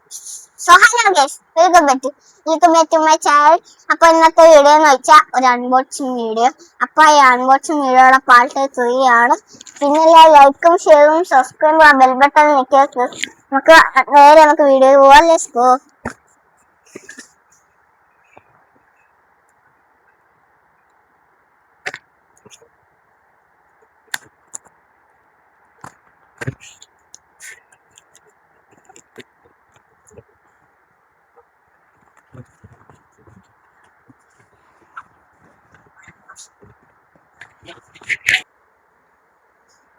So hello guys, welcome back to my channel. അപ്പൊ ഇന്നത്തെ video എന്ന് വെച്ചാൽ ഒരു അൺബോക്സിംഗ് വീഡിയോ. അപ്പൊ ഈ അൺബോക്സിംഗ് വീഡിയോയുടെ പാർട്ട് 3 ആണ്. പിന്നെ ലൈക്കും ഷെയറും സബ്സ്ക്രൈബും ബെൽ ബട്ടൺ ഞെക്കിയാൽ നമുക്ക് വീഡിയോ പോവാം. Let's go.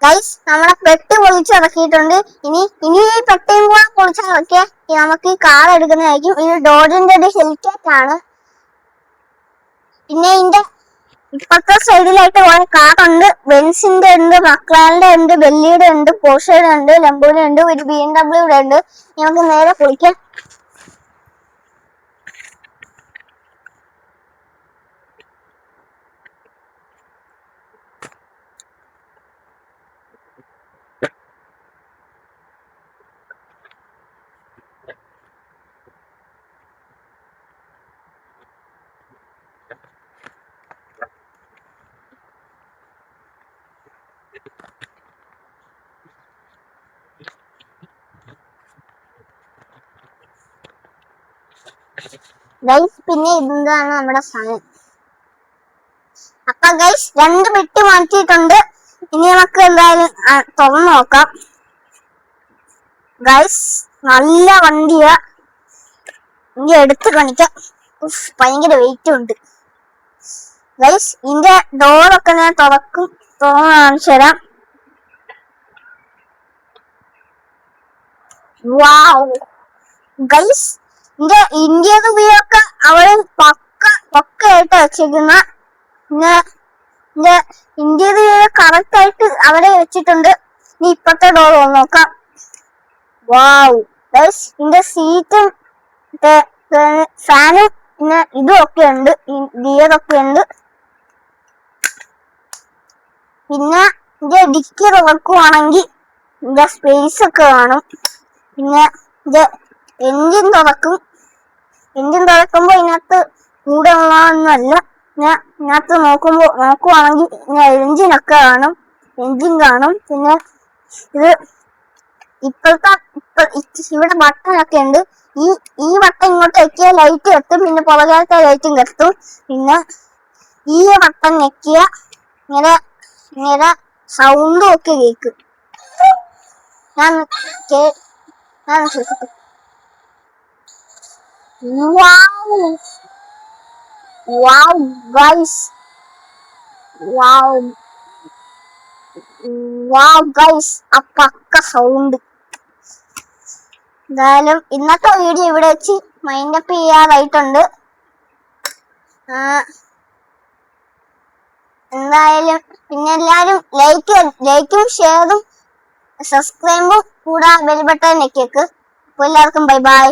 ഗൈസ്, നമ്മളെ പെട്ടി പൊളിച്ചിറക്കിയിട്ടുണ്ട്. ഇനി ഈ പെട്ടിയും കൂടെ പൊളിച്ചിറക്കിയ നമുക്ക് ഈ കാർ എടുക്കുന്നതായിരിക്കും. ഇത് ഡോജിന്റെ ഒരു ഹെലികോപ്റ്റർ ആണ്. പിന്നെ ഇതിന്റെ ഇപ്പുറത്തെ സൈഡിലായിട്ട് കുറെ കാർ ഉണ്ട്. ബെൻസിന്റെ ഉണ്ട്, മക്ലാറിന്റെ ഉണ്ട്, ബെല്ലിയുടെ ഉണ്ട്, പോർഷയുടെ ഉണ്ട്, ലംബോയുടെ ഉണ്ട്, ഒരു BMW ഉണ്ട്. നമുക്ക് നേരെ പൊളിക്കാം. ഗൈസ്, പിന്നെ ഇതാണ് നമ്മുടെ സാധനം. അപ്പൊ ഗൈസ്, 2 പെട്ടി മാറ്റിയിട്ടുണ്ട്. ഇനി നമുക്ക് എന്തായാലും തുറന്നു നോക്കാം. ഗൈസ്, നല്ല വണ്ടിയാ. ഇനി എടുത്ത് കാണിക്കാം. ഭയങ്കര വെയിറ്റ് ഉണ്ട്. ഗൈസ്, ഇതിന്റെ ഡോറൊക്കെ ഞാൻ തുറന്ന് കാണിച്ചു തരാം. വാവ് ഗൈസ്, ഇതിന്റെ ഇന്ത്യൻ ഉപയോഗമൊക്കെ അവര് പക്കയായിട്ട് വെച്ചിരിക്കുന്ന. പിന്നെ ഇന്ത്യൻ ഉപയോഗം കറക്റ്റ് ആയിട്ട് അവിടെ വെച്ചിട്ടുണ്ട്. ഇനി ഇപ്പത്തെ ഡോർ നോക്കാം. വാവ് ഗൈസ്, ഇതിന്റെ സീറ്റും ഫാനും പിന്നെ ഇതും ഒക്കെ ഉണ്ട്, ഗിയറൊക്കെ ഉണ്ട്. പിന്നെ ഇതിന്റെ ഡിക്കി തുറക്കുവാണെങ്കിൽ ഇതിന്റെ സ്പേസ് ഒക്കെ കാണും. പിന്നെ ഇത് എൻജിൻ തുറക്കുമ്പോ ഇതിനകത്ത് കൂടെ ഉള്ളതൊന്നുമല്ല. ഇതിനകത്ത് നോക്കുവാണെങ്കിൽ എൻജിനൊക്കെ കാണും, എൻജിൻ കാണും. പിന്നെ ഇത് ഇവിടെ ബട്ടണൊക്കെ ഉണ്ട്. ഈ ബട്ടൺ ഇങ്ങോട്ട് വെക്കിയ ലൈറ്റ് കത്തും. പിന്നെ പുറകാലത്തെ ലൈറ്റും കത്തും. പിന്നെ ഈ ബട്ടൺ ഞെക്കിയ ഇങ്ങനെ സൗണ്ടും ഒക്കെ കേൾക്കും. ഞാൻ Wow guys, wow guys, ആ പക്ക സൗണ്ട്. എന്തായാലും ഇന്നത്തെ വീഡിയോ ഇവിടെ വെച്ച് മൈൻഡപ്പ് ചെയ്യാറായിട്ടുണ്ട്. എന്തായാലും പിന്നെ എല്ലാരും ലൈക്കും ഷെയറും സബ്സ്ക്രൈബും കൂടാ ബെൽ ബട്ടൺ ഞെക്കിയേക്ക്. അപ്പോൾ എല്ലാവർക്കും ബൈ ബൈ.